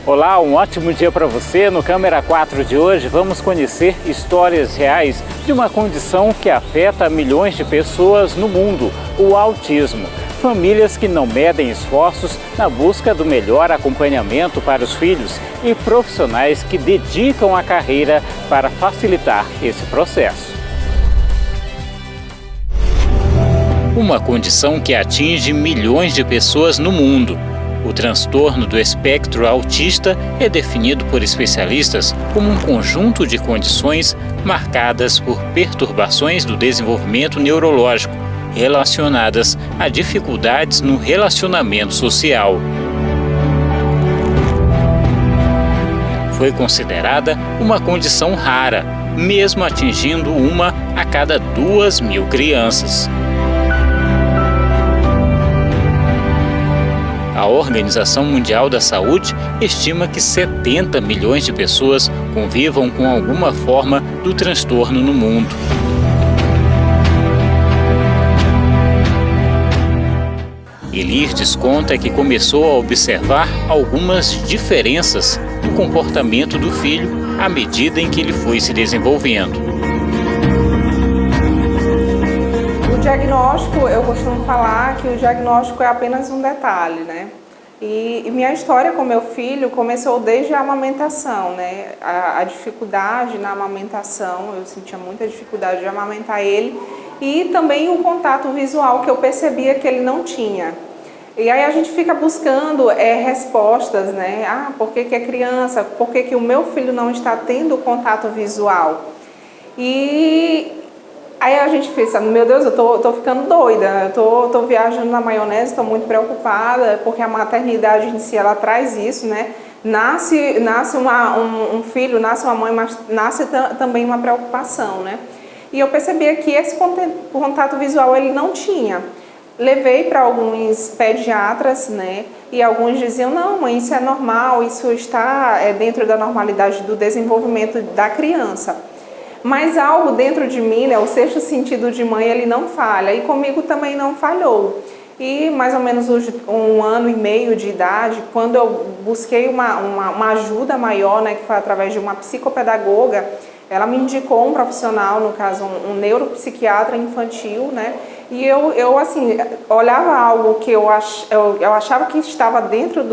Olá, um ótimo dia para você. No Câmera 4 de hoje vamos conhecer histórias reais de uma condição que afeta milhões de pessoas no mundo, o autismo. Famílias que não medem esforços na busca do melhor acompanhamento para os filhos e profissionais que dedicam a carreira para facilitar esse processo. Uma condição que atinge milhões de pessoas no mundo. O transtorno do espectro autista é definido por especialistas como um conjunto de condições marcadas por perturbações do desenvolvimento neurológico relacionadas a dificuldades no relacionamento social. Foi considerada uma condição rara, mesmo atingindo uma a cada 2.000 crianças. A Organização Mundial da Saúde estima que 70 milhões de pessoas convivam com alguma forma do transtorno no mundo. Elirdes conta que começou a observar algumas diferenças no comportamento do filho à medida em que ele foi se desenvolvendo. O diagnóstico, eu costumo falar que o diagnóstico é apenas um detalhe, né? E minha história com meu filho começou desde a amamentação, né? A dificuldade na amamentação, eu sentia muita dificuldade de amamentar ele, e também o contato visual que eu percebia que ele não tinha. E aí a gente fica buscando respostas, né? Por que é criança? Por que o meu filho não está tendo contato visual? E aí a gente pensa, meu Deus, eu tô ficando doida, eu tô viajando na maionese, estou muito preocupada, porque a maternidade em si, ela traz isso, né? Nasce um filho, nasce uma mãe, mas nasce também uma preocupação, né? E eu percebia que esse contato visual ele não tinha. Levei para alguns pediatras, né? E alguns diziam, não, mãe, isso é normal, isso está dentro da normalidade do desenvolvimento da criança. Mas algo dentro de mim, né, o sexto sentido de mãe, ele não falha. E comigo também não falhou. E mais ou menos 1 ano e meio de idade, quando eu busquei uma ajuda maior, né, que foi através de uma psicopedagoga, ela me indicou um profissional, no caso um neuropsiquiatra infantil, né? E eu assim, olhava algo que eu achava que estava dentro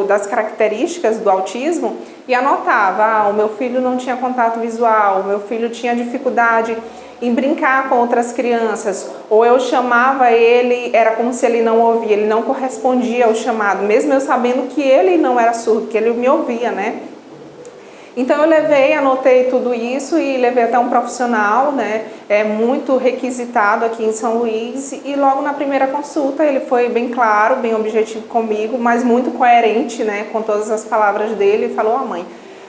das características do autismo e anotava, o meu filho não tinha contato visual, o meu filho tinha dificuldade em brincar com outras crianças, ou eu chamava ele, era como se ele não ouvia, ele não correspondia ao chamado, mesmo eu sabendo que ele não era surdo, que ele me ouvia, né? Então eu anotei tudo isso e levei até um profissional, né, muito requisitado aqui em São Luís, e logo na primeira consulta ele foi bem claro, bem objetivo comigo, mas muito coerente, né, com todas as palavras dele, e falou, mãe,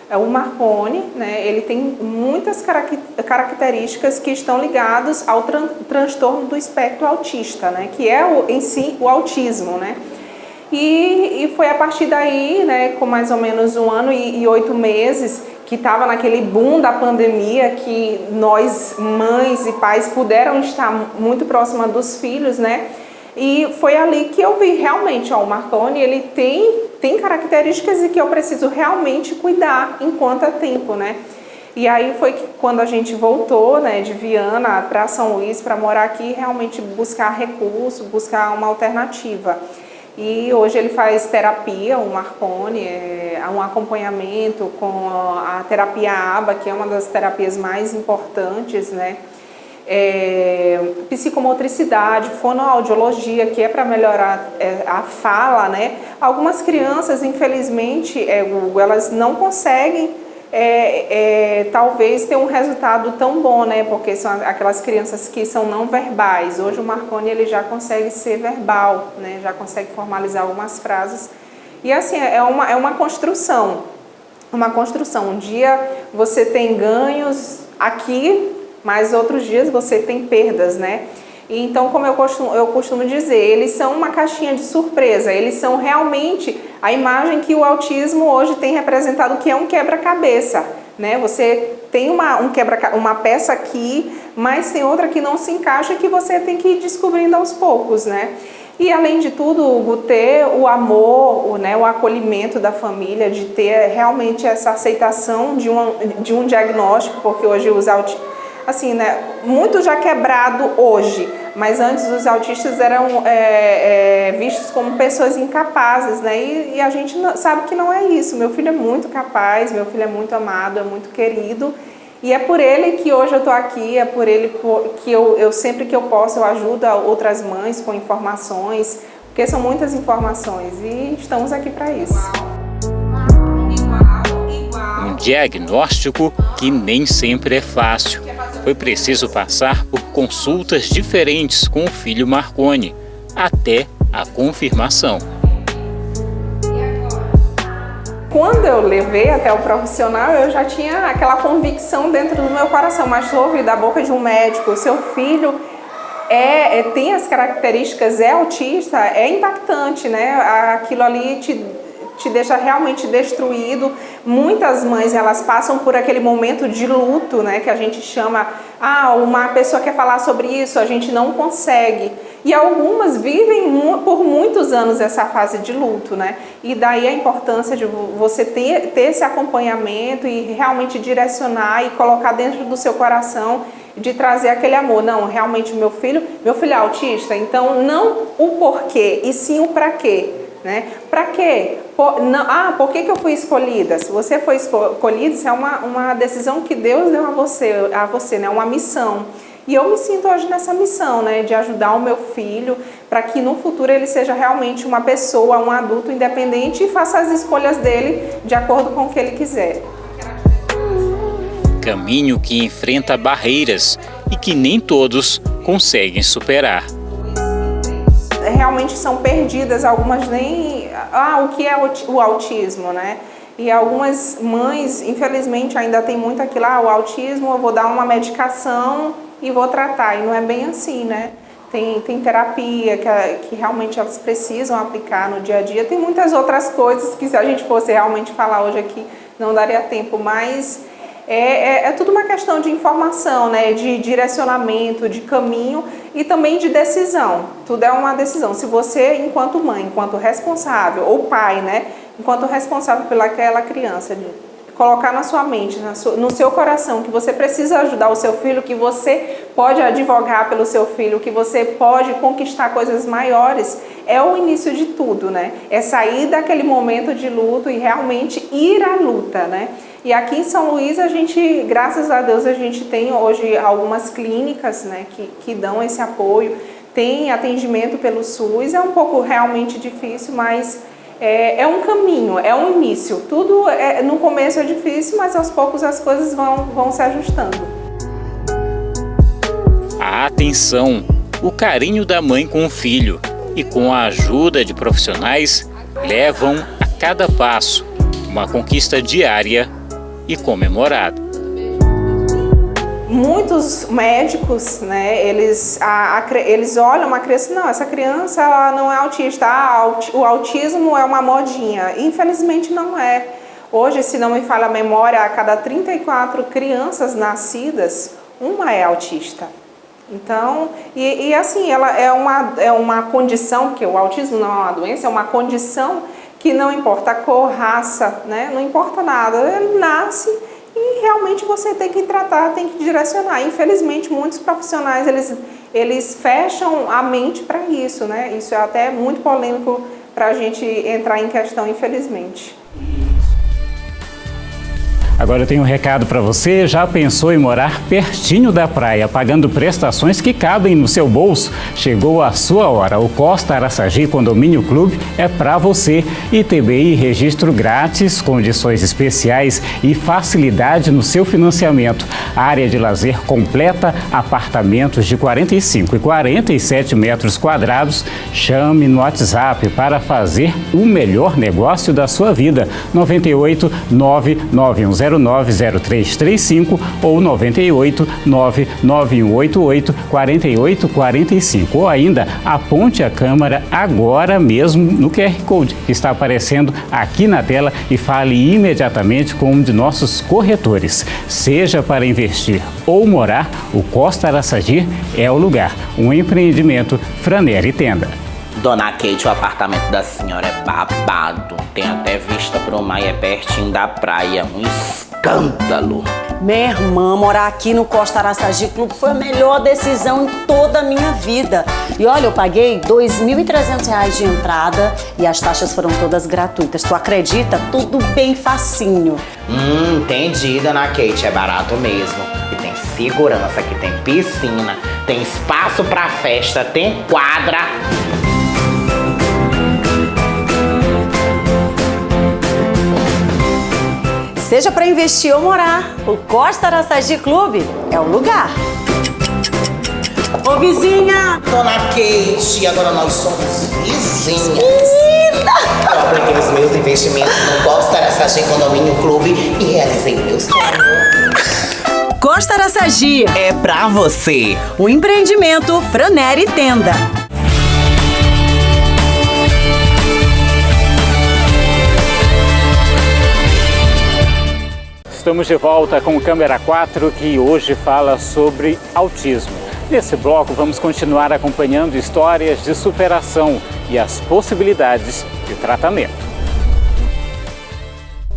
o Marconi, né, ele tem muitas características que estão ligadas ao transtorno do espectro autista, né, que é em si o autismo, né. E foi a partir daí, né, com mais ou menos 1 ano e 8 meses, que estava naquele boom da pandemia, que nós, mães e pais, puderam estar muito próxima dos filhos, né? E foi ali que eu vi realmente, o Marconi, ele tem características e que eu preciso realmente cuidar enquanto é tempo, né? E aí foi que quando a gente voltou, né, de Viana para São Luís, para morar aqui, realmente buscar recurso, buscar uma alternativa. E hoje ele faz terapia, o Marconi, um acompanhamento com a terapia ABA, que é uma das terapias mais importantes, né? Psicomotricidade, fonoaudiologia, que é para melhorar a fala, né? Algumas crianças, infelizmente, elas não conseguem talvez ter um resultado tão bom, né? Porque são aquelas crianças que são não verbais. Hoje o Marconi ele já consegue ser verbal, né? Já consegue formalizar algumas frases. E assim, é uma construção. Uma construção. Um dia você tem ganhos aqui, mas outros dias você tem perdas, né? E então, como eu costumo dizer, eles são uma caixinha de surpresa, eles são realmente a imagem que o autismo hoje tem representado, que é um quebra-cabeça, né? Você tem uma peça aqui, mas tem outra que não se encaixa, que você tem que ir descobrindo aos poucos, né? E, além de tudo, Hugo, ter o amor, né, o acolhimento da família, de ter realmente essa aceitação de um diagnóstico, porque hoje os autistas, assim, né, muito já quebrado hoje, mas antes os autistas eram vistos como pessoas incapazes, né, e a gente sabe que não é isso. Meu filho é muito capaz, meu filho é muito amado, é muito querido, e é por ele que hoje eu estou aqui, é por ele que eu sempre que eu posso, eu ajudo outras mães com informações, porque são muitas informações e estamos aqui para isso. Um diagnóstico que nem sempre é fácil. Foi preciso passar por consultas diferentes com o filho Marconi, até a confirmação. Quando eu levei até o profissional, eu já tinha aquela convicção dentro do meu coração, mas ouvi da boca de um médico, o seu filho tem as características, é autista, é impactante, né? Aquilo ali te deixa realmente destruído. Muitas mães, elas passam por aquele momento de luto, né, que a gente chama, uma pessoa quer falar sobre isso, a gente não consegue. E algumas vivem por muitos anos essa fase de luto, né? E daí a importância de você ter esse acompanhamento e realmente direcionar e colocar dentro do seu coração, de trazer aquele amor. Não, realmente meu filho é autista, então não o porquê, e sim o para quê. Né? Para quê? Por que eu fui escolhida? Se você foi escolhida, isso é uma decisão que Deus deu a você, né? Uma missão. E eu me sinto hoje nessa missão, né? De ajudar o meu filho para que no futuro ele seja realmente uma pessoa, um adulto independente e faça as escolhas dele de acordo com o que ele quiser. Caminho que enfrenta barreiras e que nem todos conseguem superar. Realmente são perdidas, algumas nem... o que é o autismo, né? E algumas mães, infelizmente, ainda tem muito aquilo, o autismo, eu vou dar uma medicação e vou tratar. E não é bem assim, né? Tem terapia que realmente elas precisam aplicar no dia a dia. Tem muitas outras coisas que, se a gente fosse realmente falar hoje aqui, não daria tempo, mas... É tudo uma questão de informação, né? De direcionamento, de caminho e também de decisão. Tudo é uma decisão. Se você, enquanto mãe, enquanto responsável, ou pai, né? Enquanto responsável pelaquela criança, de colocar na sua mente, no seu coração, que você precisa ajudar o seu filho, que você pode advogar pelo seu filho, que você pode conquistar coisas maiores, é o início de tudo, né? É sair daquele momento de luto e realmente ir à luta, né? E aqui em São Luís, a gente, graças a Deus, a gente tem hoje algumas clínicas, né, que dão esse apoio, tem atendimento pelo SUS, é um pouco realmente difícil, mas é um caminho, é um início. Tudo no começo é difícil, mas aos poucos as coisas vão se ajustando. A atenção, o carinho da mãe com o filho e com a ajuda de profissionais levam a cada passo uma conquista diária e comemorada. Muitos médicos, né, eles olham uma criança, não, essa criança ela não é autista, o autismo é uma modinha. Infelizmente não é. Hoje, se não me falha a memória, a cada 34 crianças nascidas, uma é autista. Então, assim, ela é uma condição, porque o autismo não é uma doença, é uma condição que não importa a cor, raça, né? Não importa nada, ele nasce e realmente você tem que tratar, tem que direcionar. Infelizmente, muitos profissionais, eles fecham a mente para isso, né? Isso é até muito polêmico para a gente entrar em questão, infelizmente. Agora eu tenho um recado para você. Já pensou em morar pertinho da praia, pagando prestações que cabem no seu bolso? Chegou a sua hora. O Costa Araçagi Condomínio Clube é para você. ITBI, registro grátis, condições especiais e facilidade no seu financiamento. Área de lazer completa, apartamentos de 45 e 47 metros quadrados. Chame no WhatsApp para fazer o melhor negócio da sua vida. 98 99109 0335 ou 98 99188 4845, ou ainda aponte a câmera agora mesmo no QR Code que está aparecendo aqui na tela e fale imediatamente com um de nossos corretores. Seja para investir ou morar, o Costa Araçagi é o lugar. Um empreendimento Franer e Tenda. Dona Kate, o apartamento da senhora é babado. Tem até vista pro mar e é pertinho da praia. Um escândalo. Minha irmã, morar aqui no Costa Araçagi Clube foi a melhor decisão em toda a minha vida. E olha, eu paguei R$ 2.300 de entrada e as taxas foram todas gratuitas. Tu acredita? Tudo bem facinho. Entendi, Dona Kate. É barato mesmo. E tem segurança, aqui tem piscina, tem espaço pra festa, tem quadra. Seja para investir ou morar, o Costa Araçagi Clube é o lugar. Ô, vizinha! Dona Kate, agora nós somos vizinhas. Menina! Eu apliquei os meus investimentos no Costa Araçagi Condomínio Clube e realizei meu sonho. Costa Araçagi É pra você. o empreendimento Franeri Tenda. Estamos de volta com o Câmera 4, que hoje fala sobre autismo. Nesse bloco, vamos continuar acompanhando histórias de superação e as possibilidades de tratamento.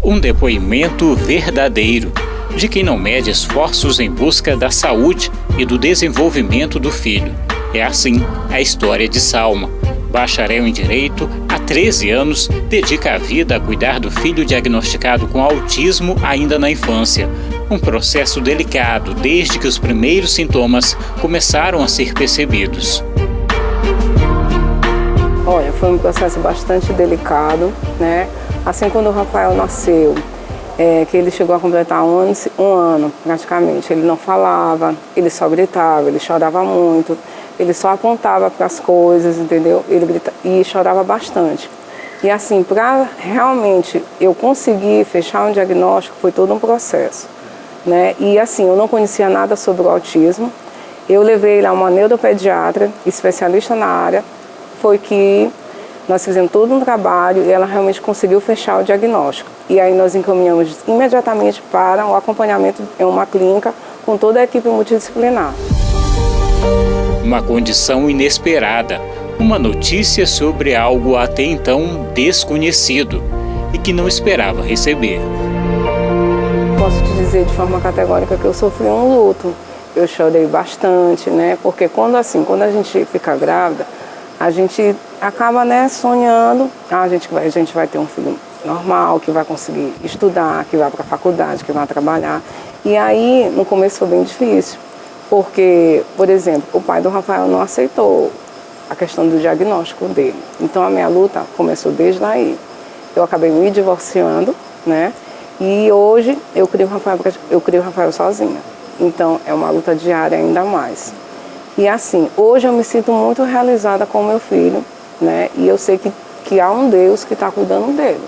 Um depoimento verdadeiro de quem não mede esforços em busca da saúde e do desenvolvimento do filho. É assim a história de Salma. Bacharel em Direito, há 13 anos, dedica a vida a cuidar do filho diagnosticado com autismo ainda na infância. Um processo delicado desde que os primeiros sintomas começaram a ser percebidos. Olha, foi um processo bastante delicado, né? Assim, quando o Rafael nasceu, que ele chegou a completar um ano praticamente, ele não falava, ele só gritava, ele chorava muito. Ele só apontava para as coisas, entendeu? Ele grita, e chorava bastante. E assim, para realmente eu conseguir fechar um diagnóstico, foi todo um processo, né? E assim, eu não conhecia nada sobre o autismo. Eu levei ele a uma neuropediatra, especialista na área. Foi que nós fizemos todo um trabalho e ela realmente conseguiu fechar o diagnóstico. E aí nós encaminhamos imediatamente para o acompanhamento em uma clínica com toda a equipe multidisciplinar. Uma condição inesperada, uma notícia sobre algo até então desconhecido e que não esperava receber. Posso te dizer de forma categórica que eu sofri um luto. Eu chorei bastante, né? Porque quando a gente fica grávida, a gente acaba, né, sonhando, a gente vai ter um filho normal, que vai conseguir estudar, que vai para a faculdade, que vai trabalhar. E aí, no começo foi bem difícil. Porque, por exemplo, o pai do Rafael não aceitou a questão do diagnóstico dele. Então a minha luta começou desde aí. Eu acabei me divorciando, né? E hoje eu crio o Rafael sozinha. Então é uma luta diária ainda mais. E assim, hoje eu me sinto muito realizada com o meu filho, né? E eu sei que há um Deus que está cuidando dele.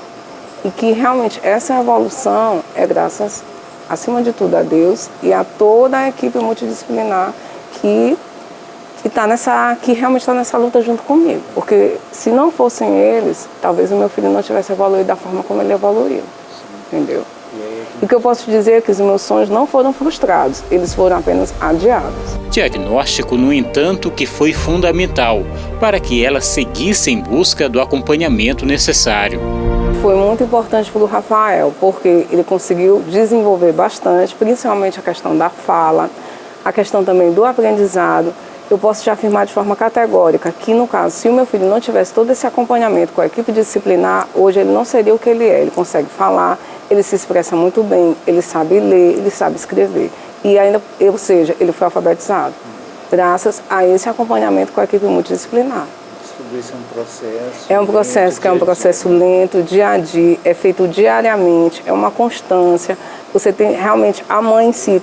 E que realmente essa evolução é graças, acima de tudo, a Deus e a toda a equipe multidisciplinar que realmente está nessa luta junto comigo. Porque se não fossem eles, talvez o meu filho não tivesse evoluído da forma como ele evoluiu. Entendeu? E o que eu posso dizer é que os meus sonhos não foram frustrados, eles foram apenas adiados. Diagnóstico, no entanto, que foi fundamental para que ela seguisse em busca do acompanhamento necessário. Foi muito importante para o Rafael, porque ele conseguiu desenvolver bastante, principalmente a questão da fala, a questão também do aprendizado. Eu posso te afirmar de forma categórica que, no caso, se o meu filho não tivesse todo esse acompanhamento com a equipe disciplinar, hoje ele não seria o que ele é. Ele consegue falar, ele se expressa muito bem, ele sabe ler, ele sabe escrever. E ainda, ou seja, ele foi alfabetizado, graças a esse acompanhamento com a equipe multidisciplinar. Isso é um processo. É um processo que é um processo lento, dia a dia, é feito diariamente, é uma constância. Você tem realmente, a mãe em si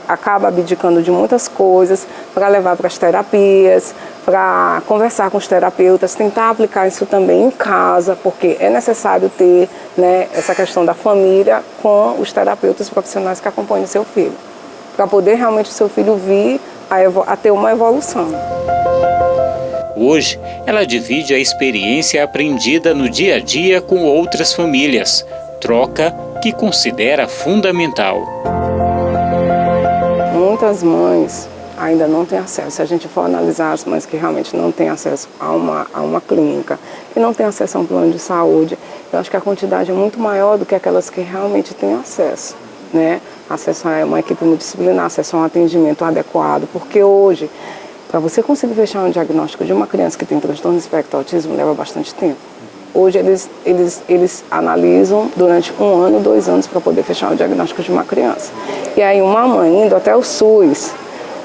acaba abdicando de muitas coisas para levar para as terapias, para conversar com os terapeutas, tentar aplicar isso também em casa, porque é necessário ter, né, essa questão da família com os terapeutas profissionais que acompanham o seu filho, para poder realmente o seu filho vir a ter uma evolução. Hoje, ela divide a experiência aprendida no dia a dia com outras famílias, troca que considera fundamental. Muitas mães ainda não têm acesso. Se a gente for analisar as mães que realmente não têm acesso a uma clínica, que não têm acesso a um plano de saúde, eu acho que a quantidade é muito maior do que aquelas que realmente têm acesso, né? Acesso a uma equipe multidisciplinar, acesso a um atendimento adequado, porque hoje, para você conseguir fechar um diagnóstico de uma criança que tem transtorno de espectro autismo, leva bastante tempo. Hoje eles analisam durante 1 ano, 2 anos para poder fechar o diagnóstico de uma criança. E aí uma mãe indo até o SUS,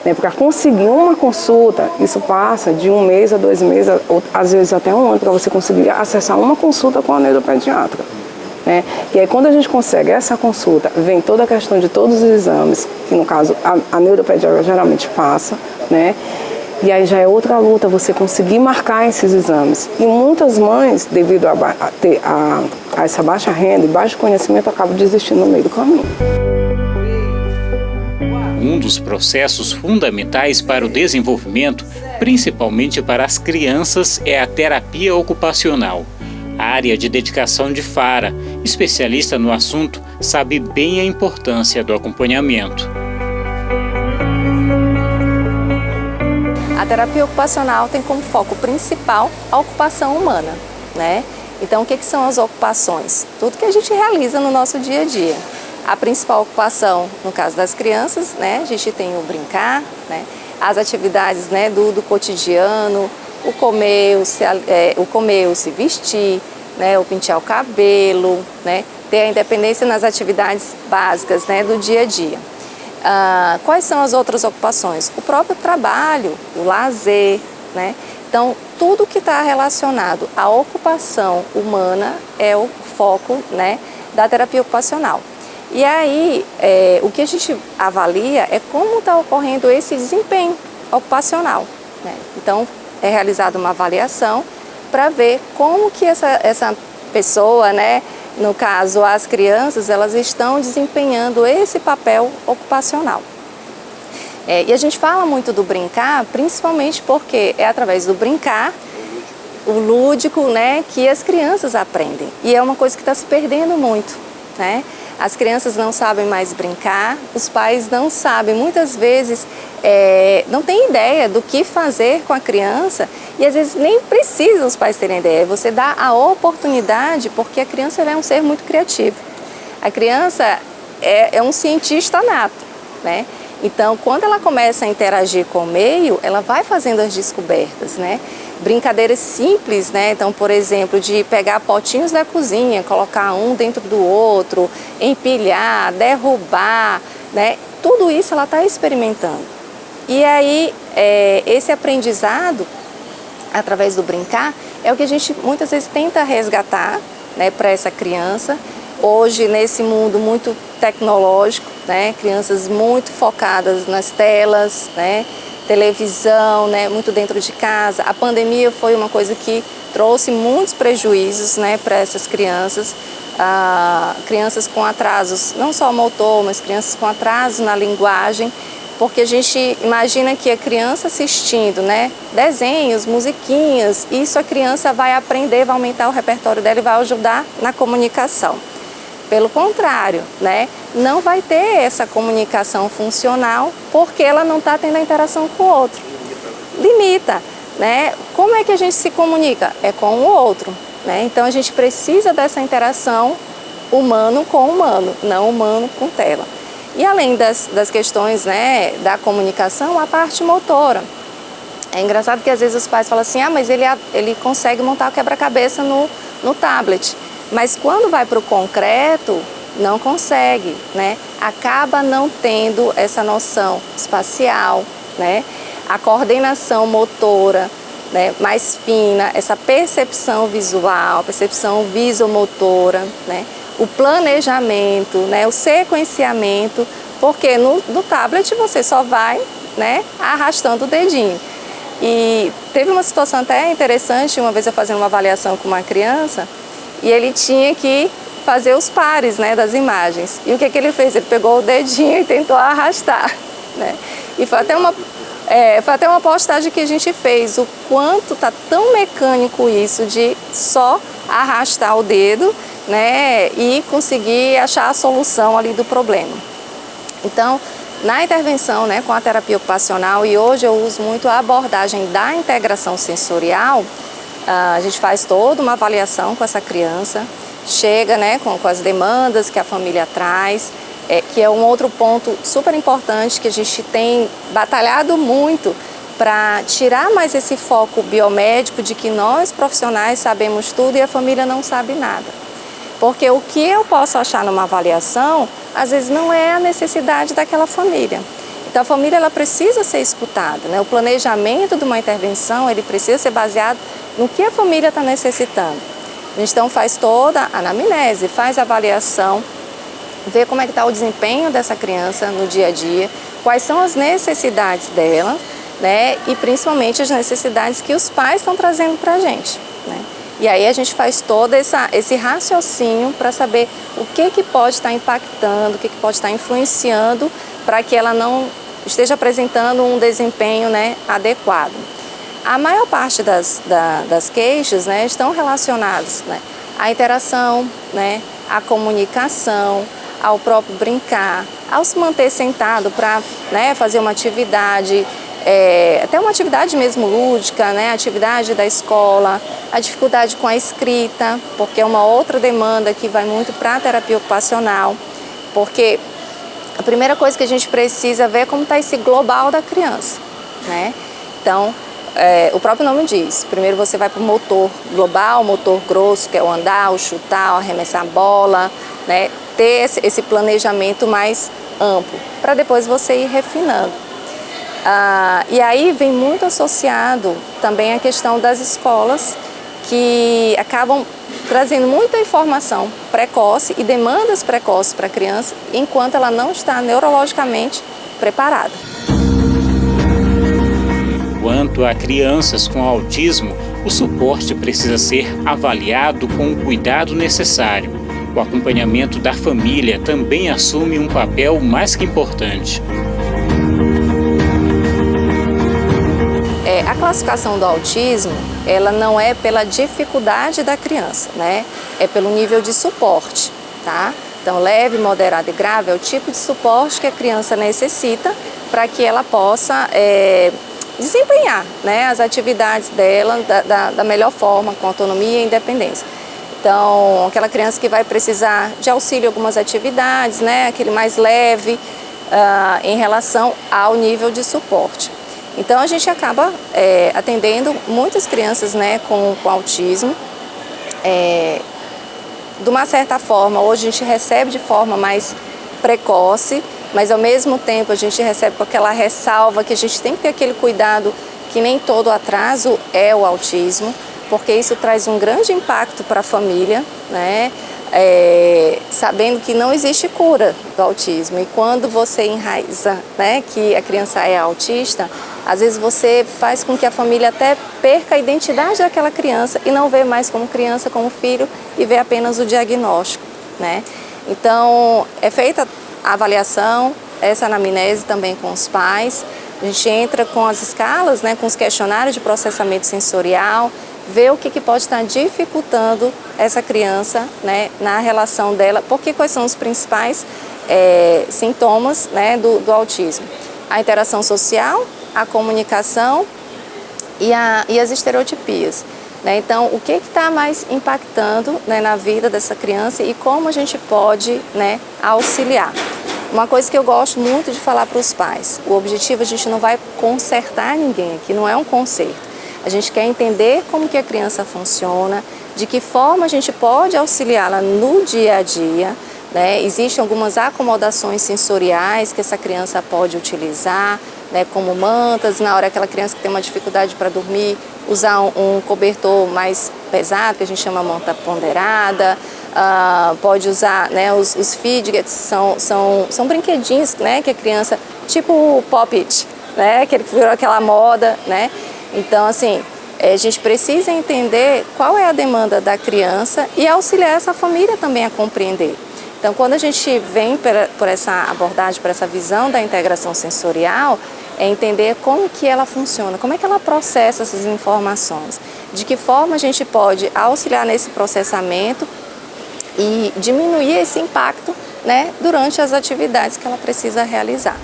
né, para conseguir uma consulta, isso passa de 1 mês a 2 meses, ou, às vezes até 1 ano, para você conseguir acessar uma consulta com a neuropediatra. Né? E aí quando a gente consegue essa consulta, vem toda a questão de todos os exames, que no caso a neuropediatra geralmente passa, né? E aí já é outra luta você conseguir marcar esses exames. E muitas mães, devido a essa baixa renda e baixo conhecimento, acabam desistindo no meio do caminho. Um dos processos fundamentais para o desenvolvimento, principalmente para as crianças, é a terapia ocupacional. A área de dedicação de Fara, especialista no assunto, sabe bem a importância do acompanhamento. A terapia ocupacional tem como foco principal a ocupação humana, né? Então, o que são as ocupações? Tudo que a gente realiza no nosso dia a dia. A principal ocupação, no caso das crianças, né? A gente tem o brincar, né? As atividades, né, do cotidiano, o comer, o se vestir, né? O pentear o cabelo, né? Ter a independência nas atividades básicas, né, do dia a dia. Quais são as outras ocupações? O próprio trabalho, o lazer, né? Então, tudo que está relacionado à ocupação humana é o foco, né, da terapia ocupacional. E aí, o que a gente avalia é como está ocorrendo esse desempenho ocupacional, né? Então, é realizada uma avaliação para ver como que essa pessoa, né, no caso, as crianças, elas estão desempenhando esse papel ocupacional. E a gente fala muito do brincar, principalmente porque é através do brincar, o lúdico, né, que as crianças aprendem. E é uma coisa que está se perdendo muito, né? As crianças não sabem mais brincar, os pais não sabem, muitas vezes não têm ideia do que fazer com a criança e às vezes nem precisam os pais terem ideia. Você dá a oportunidade porque a criança é um ser muito criativo. A criança é um cientista nato, né? Então, quando ela começa a interagir com o meio, ela vai fazendo as descobertas, né? Brincadeiras simples, né? Então, por exemplo, de pegar potinhos da cozinha, colocar um dentro do outro, empilhar, derrubar, né? Tudo isso ela está experimentando. E aí, esse aprendizado, através do brincar, é o que a gente muitas vezes tenta resgatar, né, para essa criança. Hoje, nesse mundo muito tecnológico, né, crianças muito focadas nas telas, né, televisão, né, muito dentro de casa. A pandemia foi uma coisa que trouxe muitos prejuízos, né, para essas crianças. Crianças com atrasos, não só motor, mas crianças com atrasos na linguagem, porque a gente imagina que a criança assistindo, né, desenhos, musiquinhas, isso a criança vai aprender, vai aumentar o repertório dela e vai ajudar na comunicação. Pelo contrário, né, não vai ter essa comunicação funcional porque ela não está tendo a interação com o outro. Limita, né? Como é que a gente se comunica? É com o outro, né? Então a gente precisa dessa interação humano com humano, não humano com tela. E além das questões, né, da comunicação, a parte motora. É engraçado que às vezes os pais falam assim, mas ele consegue montar o quebra-cabeça no tablet. Mas quando vai para o concreto, não consegue, né? Acaba não tendo essa noção espacial, né? A coordenação motora, né, mais fina, essa percepção visual, percepção visomotora, né? O planejamento, né, o sequenciamento, porque no tablet você só vai, né, arrastando o dedinho. E teve uma situação até interessante, uma vez eu fazendo uma avaliação com uma criança, e ele tinha que fazer os pares, né, das imagens. E o que ele fez? Ele pegou o dedinho e tentou arrastar, né? E foi até uma postagem que a gente fez, o quanto está tão mecânico isso de só arrastar o dedo, né, e conseguir achar a solução ali do problema. Então, Na intervenção, né, com a terapia ocupacional, e hoje eu uso muito a abordagem da integração sensorial, a gente faz toda uma avaliação com essa criança, chega, né, com as demandas que a família traz, que é um outro ponto super importante que a gente tem batalhado muito para tirar mais esse foco biomédico de que nós profissionais sabemos tudo e a família não sabe nada. Porque o que eu posso achar numa avaliação, às vezes não é a necessidade daquela família. Então a família ela precisa ser escutada, né? O planejamento de uma intervenção ele precisa ser baseado no que a família está necessitando. A gente então faz toda a anamnese, faz a avaliação, vê como é que está o desempenho dessa criança no dia a dia, quais são as necessidades dela, né? E principalmente as necessidades que os pais estão trazendo para a gente, né? E aí a gente faz todo esse raciocínio para saber o que pode estar impactando, o que pode estar influenciando para que ela não esteja apresentando um desempenho, né, adequado. A maior parte das queixas, né, estão relacionadas, né, à interação, né, à comunicação, ao próprio brincar, ao se manter sentado para, né, fazer uma atividade, até uma atividade mesmo lúdica, né, atividade da escola, a dificuldade com a escrita, porque é uma outra demanda que vai muito para a terapia ocupacional, porque a primeira coisa que a gente precisa ver é como está esse global da criança, né? Então, o próprio nome diz, primeiro você vai para o motor global, o motor grosso, que é o andar, o chutar, o arremessar a bola, né? Ter esse planejamento mais amplo, para depois você ir refinando. E aí vem muito associado também a questão das escolas que acabam trazendo muita informação precoce e demandas precoces para a criança enquanto ela não está neurologicamente preparada. Quanto a crianças com autismo, o suporte precisa ser avaliado com o cuidado necessário. O acompanhamento da família também assume um papel mais que importante. A classificação do autismo, ela não é pela dificuldade da criança, né? É pelo nível de suporte, tá? Então, leve, moderado e grave é o tipo de suporte que a criança necessita para que ela possa desempenhar, né, as atividades dela da melhor forma, com autonomia e independência. Então, aquela criança que vai precisar de auxílio em algumas atividades, né, aquele mais leve em relação ao nível de suporte. Então, a gente acaba atendendo muitas crianças, né, com autismo. De uma certa forma, hoje a gente recebe de forma mais precoce, mas ao mesmo tempo a gente recebe com aquela ressalva que a gente tem que ter aquele cuidado que nem todo atraso é o autismo, porque isso traz um grande impacto para a família, né? Sabendo que não existe cura do autismo. E quando você enraiza, né, que a criança é autista, às vezes você faz com que a família até perca a identidade daquela criança e não vê mais como criança, como filho, e vê apenas o diagnóstico, né? Então, é feita a avaliação, essa anamnese também com os pais. A gente entra com as escalas, né, com os questionários de processamento sensorial, ver o que pode estar dificultando essa criança, né, na relação dela, porque quais são os principais sintomas, né, do autismo. A interação social, a comunicação e as estereotipias, né? Então, o que está mais impactando, né, na vida dessa criança e como a gente pode, né, auxiliar. Uma coisa que eu gosto muito de falar para os pais, o objetivo a gente não vai consertar ninguém aqui, não é um conserto. A gente quer entender como que a criança funciona, de que forma a gente pode auxiliá-la no dia a dia, né? Existem algumas acomodações sensoriais que essa criança pode utilizar, né? Como mantas, na hora aquela criança que tem uma dificuldade para dormir, usar um cobertor mais pesado, que a gente chama manta ponderada, pode usar, né, os fidgets, são brinquedinhos, né, que a criança, tipo o Pop-It, né, que virou aquela moda, né? Então, assim, a gente precisa entender qual é a demanda da criança e auxiliar essa família também a compreender. Então, quando a gente vem por essa abordagem, por essa visão da integração sensorial, é entender como que ela funciona, como é que ela processa essas informações, de que forma a gente pode auxiliar nesse processamento e diminuir esse impacto, né, durante as atividades que ela precisa realizar.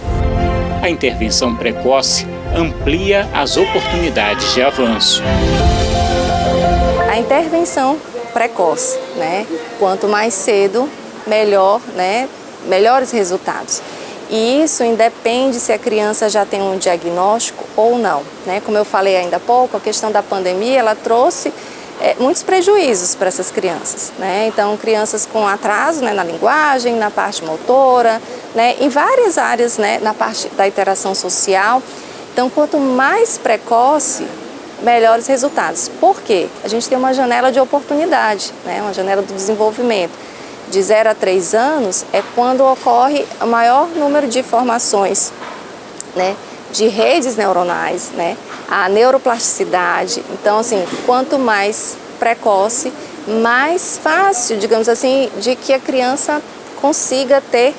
A intervenção precoce amplia as oportunidades de avanço. A intervenção precoce, né? Quanto mais cedo, melhor, né? Melhores resultados. E isso independe se a criança já tem um diagnóstico ou não, né? Como eu falei ainda há pouco, a questão da pandemia, ela trouxe muitos prejuízos para essas crianças, né? Então, crianças com atraso, né, na linguagem, na parte motora, né, em várias áreas, né, na parte da interação social. Então, quanto mais precoce, melhores resultados. Por quê? A gente tem uma janela de oportunidade, né, uma janela do desenvolvimento. De 0 a 3 anos é quando ocorre o maior número de formações, né, de redes neuronais, né, a neuroplasticidade. Então, assim, quanto mais precoce, mais fácil, digamos assim, de que a criança consiga ter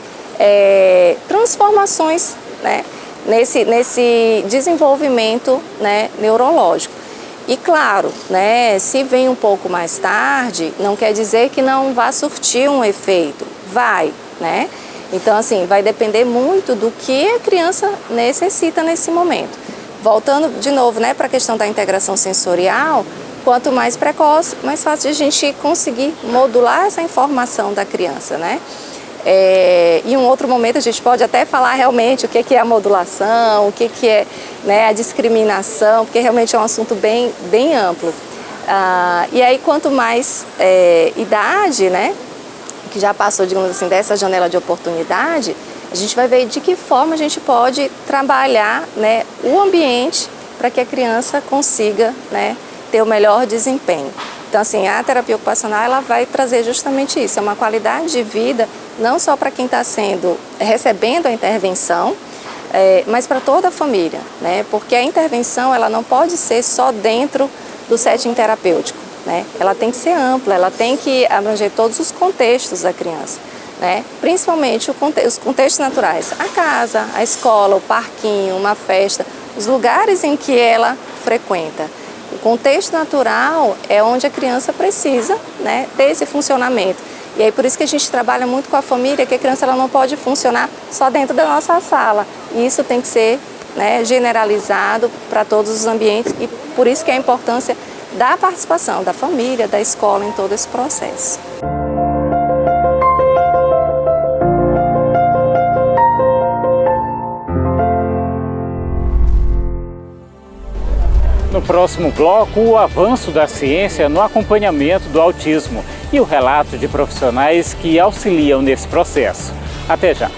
transformações, né, nesse desenvolvimento, né, neurológico. E claro, né, se vem um pouco mais tarde, não quer dizer que não vá surtir um efeito. Vai, né? Então, assim, vai depender muito do que a criança necessita nesse momento. Voltando de novo, né, para a questão da integração sensorial, quanto mais precoce, mais fácil de a gente conseguir modular essa informação da criança, né? Em um outro momento a gente pode até falar realmente o que é a modulação, o que é, né, a discriminação, porque realmente é um assunto bem amplo. E aí, quanto mais idade, né, que já passou, digamos assim, dessa janela de oportunidade, a gente vai ver de que forma a gente pode trabalhar, né, o ambiente para que a criança consiga, né, ter o melhor desempenho. Então, assim, a terapia ocupacional ela vai trazer justamente isso, é uma qualidade de vida não só para quem está recebendo a intervenção, mas para toda a família, né? Porque a intervenção ela não pode ser só dentro do setting terapêutico, né? Ela tem que ser ampla, ela tem que abranger todos os contextos da criança, né? Principalmente os contextos naturais, a casa, a escola, o parquinho, uma festa, os lugares em que ela frequenta. O contexto natural é onde a criança precisa, né, ter esse funcionamento. E aí por isso que a gente trabalha muito com a família, que a criança ela não pode funcionar só dentro da nossa sala. E isso tem que ser, né, generalizado para todos os ambientes e por isso que é a importância da participação da família, da escola em todo esse processo. No próximo bloco, o avanço da ciência no acompanhamento do autismo e o relato de profissionais que auxiliam nesse processo. Até já!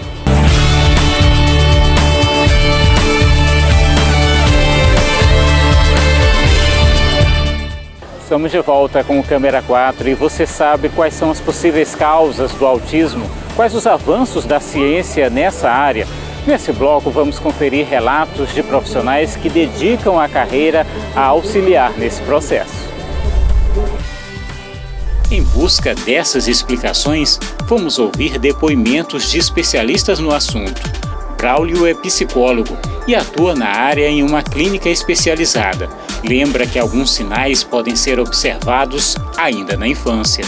Estamos de volta com o Câmera 4 e você sabe quais são as possíveis causas do autismo? Quais os avanços da ciência nessa área? Nesse bloco, vamos conferir relatos de profissionais que dedicam a carreira a auxiliar nesse processo. Em busca dessas explicações, vamos ouvir depoimentos de especialistas no assunto. Braulio é psicólogo e atua na área em uma clínica especializada. Lembra que alguns sinais podem ser observados ainda na infância.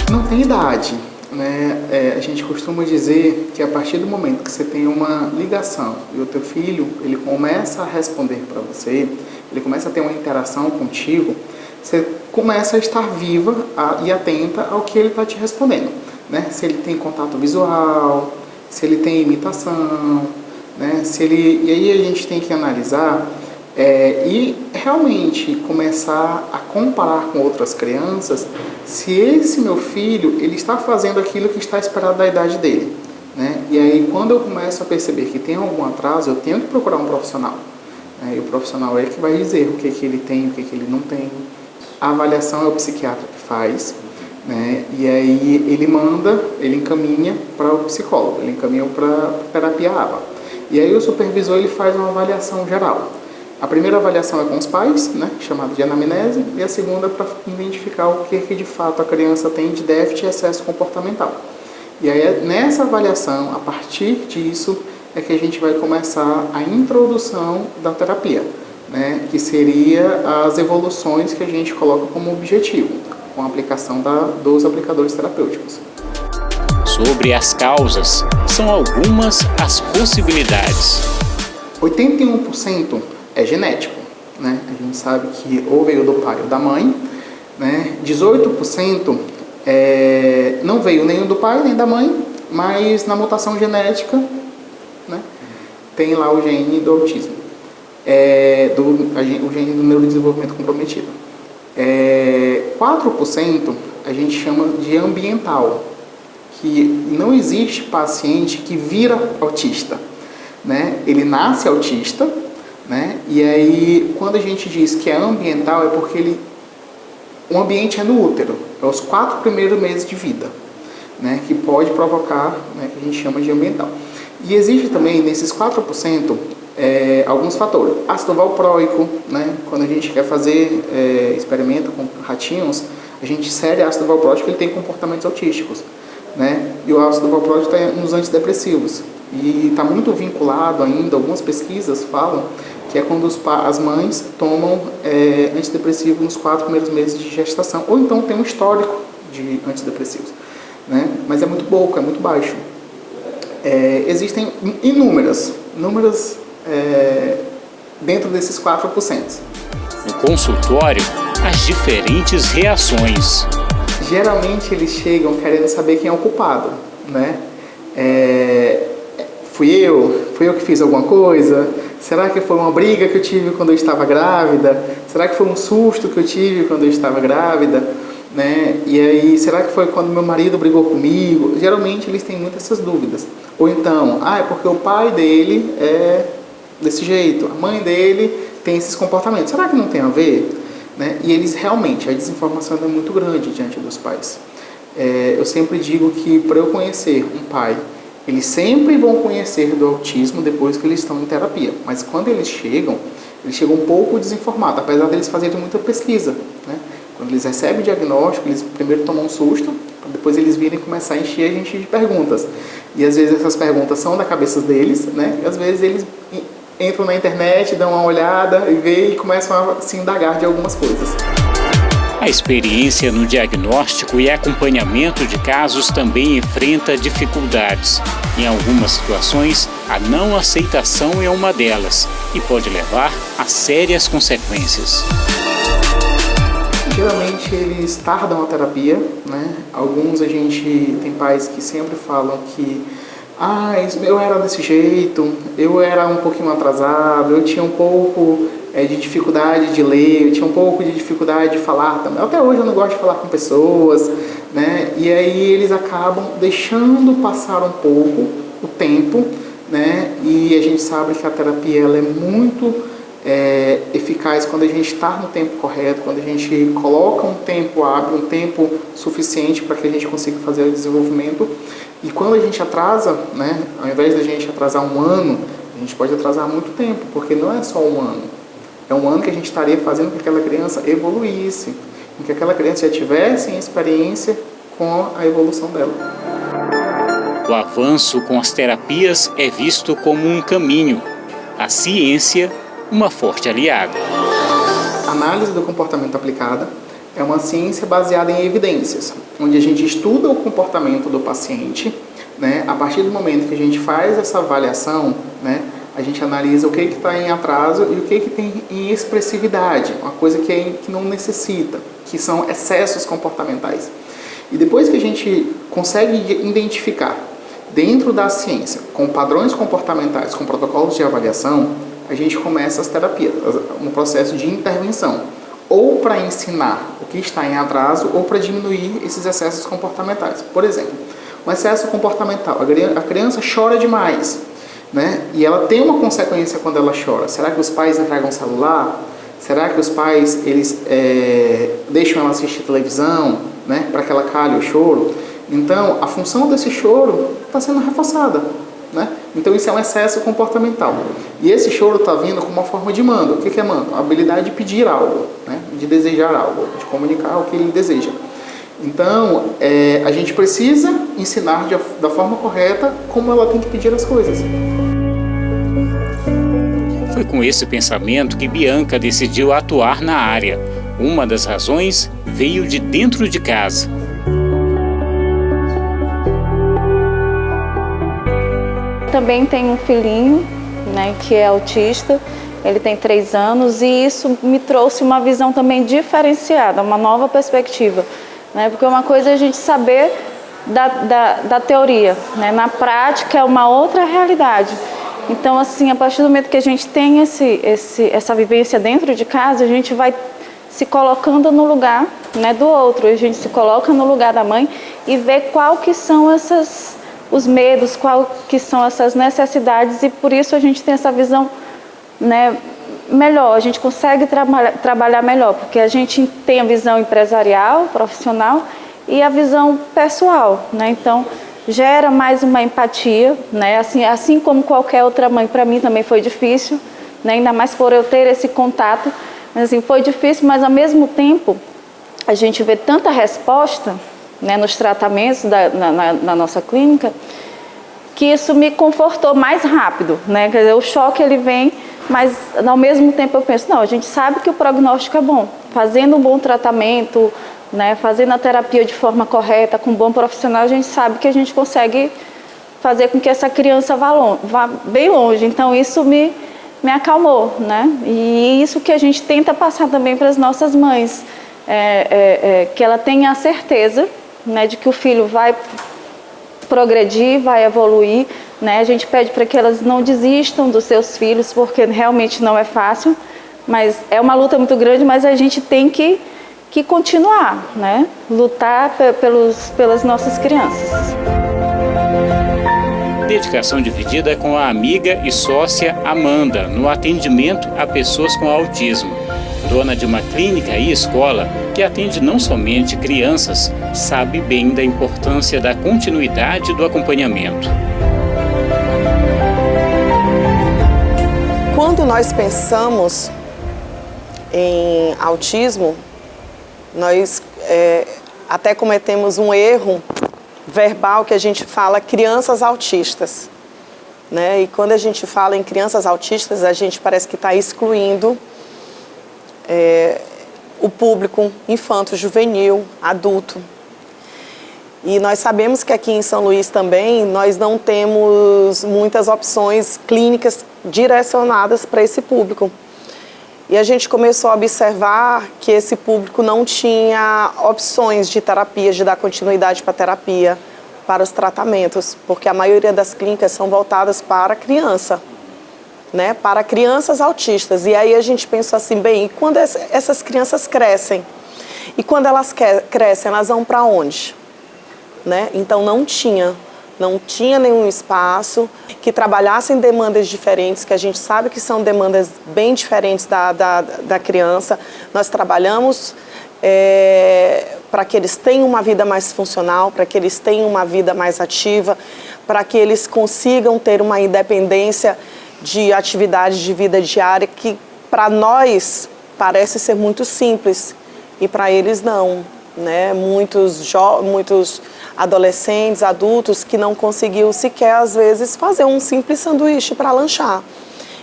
Não tem idade. Né? A gente costuma dizer que a partir do momento que você tem uma ligação e o teu filho ele começa a responder para você, ele começa a ter uma interação contigo, você começa a estar viva e atenta ao que ele está te respondendo, né? Se ele tem contato visual, se ele tem imitação, né? E aí a gente tem que analisar e realmente começar a comparar com outras crianças se esse meu filho ele está fazendo aquilo que está esperado da idade dele, né? E aí quando eu começo a perceber que tem algum atraso, eu tenho que procurar um profissional, né? E o profissional é que vai dizer o que ele tem, o que ele não tem. A avaliação é o psiquiatra que faz, né? E aí ele encaminha para o psicólogo, ele encaminha para terapia ABA. E aí o supervisor ele faz uma avaliação geral. A primeira avaliação é com os pais, né, chamada de anamnese, e a segunda para identificar o que de fato a criança tem de déficit e excesso comportamental. E aí nessa avaliação, a partir disso, é que a gente vai começar a introdução da terapia, né, que seria as evoluções que a gente coloca como objetivo, com a aplicação dos aplicadores terapêuticos. sobre as causas, são algumas as possibilidades. 81% é genético, né? A gente sabe que ou veio do pai ou da mãe, né? 18% não veio nem do pai nem da mãe, mas na mutação genética, né, tem lá o gene do autismo, o gene do neurodesenvolvimento comprometido. 4% a gente chama de ambiental, que não existe paciente que vira autista, né? Ele nasce autista, né? E aí quando a gente diz que é ambiental é porque o ambiente é no útero, é os 4 primeiros meses de vida, né? Que pode provocar, né, que a gente chama de ambiental. E existe também nesses 4% alguns fatores. Ácido valproico, né? Quando a gente quer fazer experimento com ratinhos, a gente insere ácido valproico, ele tem comportamentos autísticos, né? E o ácido valproico está nos antidepressivos. E está muito vinculado ainda, algumas pesquisas falam que é quando as mães tomam antidepressivo nos 4 primeiros meses de gestação, ou então tem um histórico de antidepressivos, né? Mas é muito pouco, é muito baixo. Existem inúmeras dentro desses 4%. No consultório, as diferentes reações. Geralmente eles chegam querendo saber quem é o culpado, né? Fui eu que fiz alguma coisa? Será que foi uma briga que eu tive quando eu estava grávida? Será que foi um susto que eu tive quando eu estava grávida? Né? E aí, será que foi quando meu marido brigou comigo? Geralmente eles têm muitas essas dúvidas. Ou então, é porque o pai dele é desse jeito, a mãe dele tem esses comportamentos. Será que não tem a ver? Né? E eles realmente, a desinformação é muito grande diante dos pais. Eu sempre digo que para eu conhecer um pai, eles sempre vão conhecer do autismo depois que eles estão em terapia. Mas quando eles chegam um pouco desinformados, apesar deles fazerem muita pesquisa, né? Quando eles recebem o diagnóstico, eles primeiro tomam um susto, depois eles virem começar a encher a gente de perguntas. E às vezes essas perguntas são da cabeça deles, né? E às vezes eles entram na internet, dão uma olhada e veem e começam a se indagar de algumas coisas. A experiência no diagnóstico e acompanhamento de casos também enfrenta dificuldades. Em algumas situações, a não aceitação é uma delas e pode levar a sérias consequências. Geralmente eles tardam a terapia, né? Alguns tem pais que sempre falam que eu era desse jeito, eu era um pouquinho atrasado, eu tinha um pouco de dificuldade de ler, eu tinha um pouco de dificuldade de falar também. Até hoje eu não gosto de falar com pessoas, né? E aí eles acabam deixando passar um pouco o tempo, né? E a gente sabe que a terapia ela é muito eficaz quando a gente está no tempo correto, quando a gente coloca um tempo hábil, um tempo suficiente para que a gente consiga fazer o desenvolvimento. E quando a gente atrasa, né, ao invés da gente atrasar 1 ano, a gente pode atrasar muito tempo, porque não é só 1 ano. É 1 ano que a gente estaria fazendo com que aquela criança evoluísse, com que aquela criança já tivesse experiência com a evolução dela. O avanço com as terapias é visto como um caminho. A ciência, uma forte aliada. A análise do comportamento aplicada é uma ciência baseada em evidências, onde a gente estuda o comportamento do paciente, né? A partir do momento que a gente faz essa avaliação, né, a gente analisa o que está em atraso e o que tem em expressividade, uma coisa que não necessita, que são excessos comportamentais. E depois que a gente consegue identificar dentro da ciência, com padrões comportamentais, com protocolos de avaliação, a gente começa as terapias, no processo de intervenção, ou para ensinar o que está em atraso, ou para diminuir esses excessos comportamentais. Por exemplo, um excesso comportamental, a criança chora demais, né? E ela tem uma consequência quando ela chora. Será que os pais entregam o celular? Será que os pais deixam ela assistir televisão, né, para que ela cale o choro? Então, a função desse choro está sendo reforçada, né? Então, isso é um excesso comportamental. E esse choro está vindo como uma forma de mando. O que é mando? A habilidade de pedir algo, né? De desejar algo, de comunicar o que ele deseja. Então, a gente precisa ensinar da forma correta como ela tem que pedir as coisas. Foi com esse pensamento que Bianca decidiu atuar na área. Uma das razões veio de dentro de casa. também tenho um filhinho, né, que é autista, ele tem 3 anos, e isso me trouxe uma visão também diferenciada, uma nova perspectiva, né, porque uma coisa é a gente saber da teoria, né, na prática é uma outra realidade. Então, assim, a partir do momento que a gente tem essa vivência dentro de casa, a gente vai se colocando no lugar, né, do outro, a gente se coloca no lugar da mãe e vê qual que são os medos, qual que são essas necessidades, e por isso a gente tem essa visão, né, melhor, a gente consegue trabalhar melhor, porque a gente tem a visão empresarial, profissional e a visão pessoal, né, então gera mais uma empatia, né, assim como qualquer outra mãe, para mim também foi difícil, né, ainda mais por eu ter esse contato, mas assim, foi difícil, mas ao mesmo tempo a gente vê tanta resposta, né, nos tratamentos na nossa clínica, que isso me confortou mais rápido, né? Quer dizer, o choque ele vem, mas ao mesmo tempo eu penso, não, a gente sabe que o prognóstico é bom, fazendo um bom tratamento, né, fazendo a terapia de forma correta, com um bom profissional, a gente sabe que a gente consegue fazer com que essa criança vá bem longe, então isso me acalmou, né? E isso que a gente tenta passar também para as nossas mães, que ela tenha a certeza, né, de que o filho vai progredir, vai evoluir, né? A gente pede para que elas não desistam dos seus filhos, porque realmente não é fácil, mas é uma luta muito grande, mas a gente tem que continuar, né? Lutar pelas nossas crianças. Dedicação dividida com a amiga e sócia Amanda, no atendimento a pessoas com autismo. Dona de uma clínica e escola que atende não somente crianças, sabe bem da importância da continuidade do acompanhamento. Quando nós pensamos em autismo, nós até cometemos um erro verbal que a gente fala crianças autistas, né? E quando a gente fala em crianças autistas, a gente parece que está excluindo o público infanto-juvenil, adulto. E nós sabemos que aqui em São Luís também nós não temos muitas opções clínicas direcionadas para esse público. E a gente começou a observar que esse público não tinha opções de terapia, de dar continuidade para a terapia, para os tratamentos, porque a maioria das clínicas são voltadas para criança, né, para crianças autistas. E aí a gente pensou assim, bem, e quando essas crianças crescem? E quando elas crescem, elas vão para onde? Né? Então não tinha nenhum espaço que trabalhasse em demandas diferentes, que a gente sabe que são demandas bem diferentes da criança. Nós trabalhamos para que eles tenham uma vida mais funcional, para que eles tenham uma vida mais ativa, para que eles consigam ter uma independência de atividade de vida diária, que para nós parece ser muito simples e para eles não, né? Muitos adolescentes, adultos que não conseguiam sequer às vezes fazer um simples sanduíche para lanchar.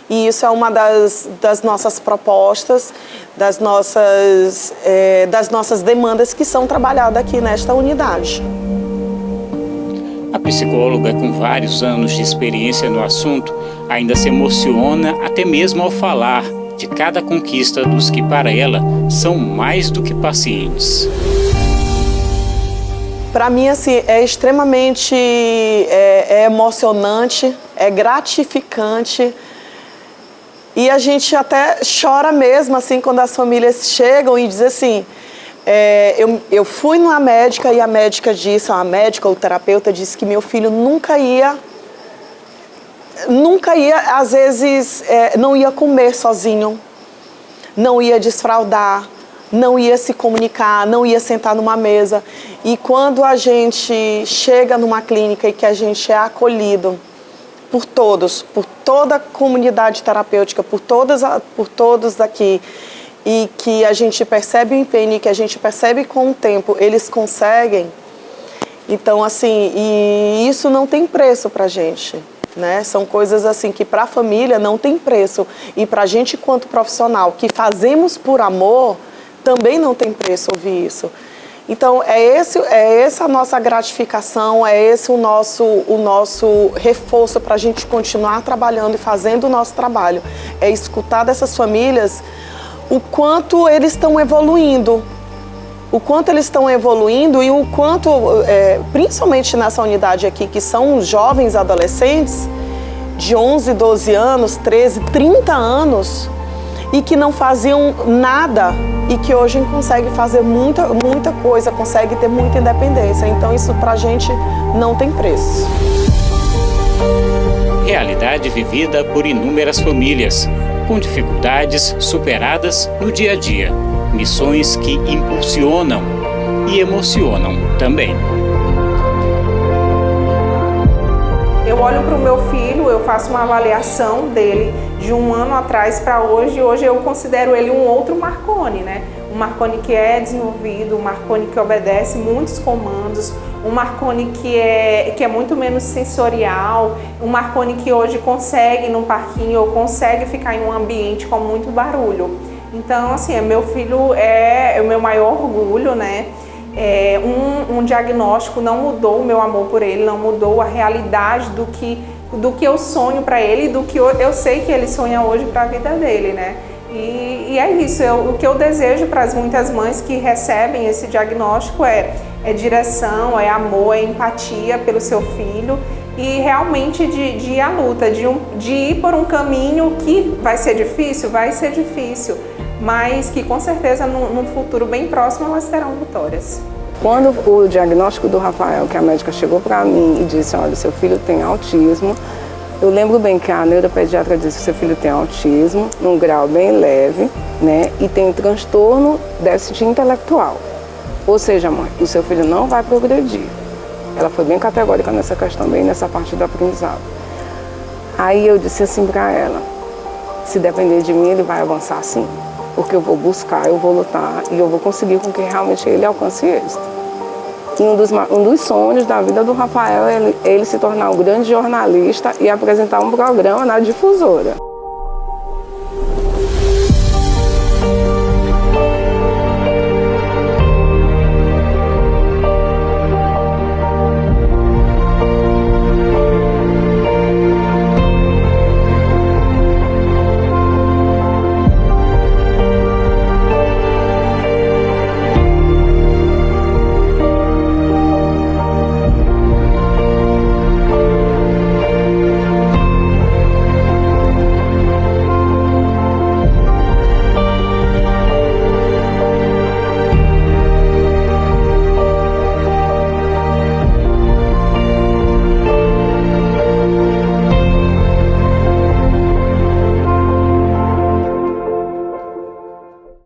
E isso é uma das nossas propostas, das nossas demandas que são trabalhadas aqui nesta unidade. A psicóloga, com vários anos de experiência no assunto, ainda se emociona até mesmo ao falar de cada conquista dos que, para ela, são mais do que pacientes. Para mim, assim, é extremamente emocionante, é gratificante. E a gente até chora mesmo, assim, quando as famílias chegam e dizem assim, eu fui numa médica e a médica disse, a médica ou o terapeuta disse que meu filho nunca ia, às vezes, não ia comer sozinho, não ia desfraldar, não ia se comunicar, não ia sentar numa mesa. E quando a gente chega numa clínica e que a gente é acolhido por todos, por toda a comunidade terapêutica, por todos aqui, e que a gente percebe o empenho, e que a gente percebe com o tempo, eles conseguem. Então, assim, e isso não tem preço pra gente, né? São coisas assim que para a família não tem preço. E pra gente, quanto profissional, que fazemos por amor, também não tem preço ouvir isso. Então, é essa a nossa gratificação, é esse o nosso reforço para a gente continuar trabalhando e fazendo o nosso trabalho. É escutar dessas famílias o quanto eles estão evoluindo. O quanto eles estão evoluindo e o quanto, principalmente nessa unidade aqui, que são jovens adolescentes, de 11, 12 anos, 13, 30 anos, e que não faziam nada e que hoje conseguem fazer muita coisa, conseguem ter muita independência. Então isso pra gente não tem preço. Realidade vivida por inúmeras famílias, com dificuldades superadas no dia a dia. Missões que impulsionam e emocionam também. Eu olho para o meu filho, eu faço uma avaliação dele de um ano atrás para hoje. Hoje eu considero ele um outro Marconi, né? Um Marconi que é desenvolvido, um Marconi que obedece muitos comandos, um Marconi que é muito menos sensorial, um Marconi que hoje consegue ir num parquinho ou consegue ficar em um ambiente com muito barulho. Então, assim, meu filho é o meu maior orgulho, né? Um diagnóstico não mudou o meu amor por ele, não mudou a realidade do que eu sonho para ele e do que eu sei que ele sonha hoje para a vida dele, né? E é isso, o que eu desejo para as muitas mães que recebem esse diagnóstico é direção, é amor, é empatia pelo seu filho e realmente de ir à luta, de ir por um caminho que vai ser difícil, mas que com certeza num futuro bem próximo elas terão vitórias. Quando o diagnóstico do Rafael, que a médica chegou para mim e disse, olha, seu filho tem autismo, eu lembro bem que a neuropediatra disse que seu filho tem autismo, num grau bem leve, né, e tem transtorno déficit intelectual. Ou seja, mãe, o seu filho não vai progredir. Ela foi bem categórica nessa questão, bem nessa parte do aprendizado. Aí eu disse assim para ela, se depender de mim, ele vai avançar sim. Porque eu vou buscar, eu vou lutar e eu vou conseguir com que realmente ele alcance êxito. E um dos sonhos da vida do Rafael é ele se tornar um grande jornalista e apresentar um programa na difusora.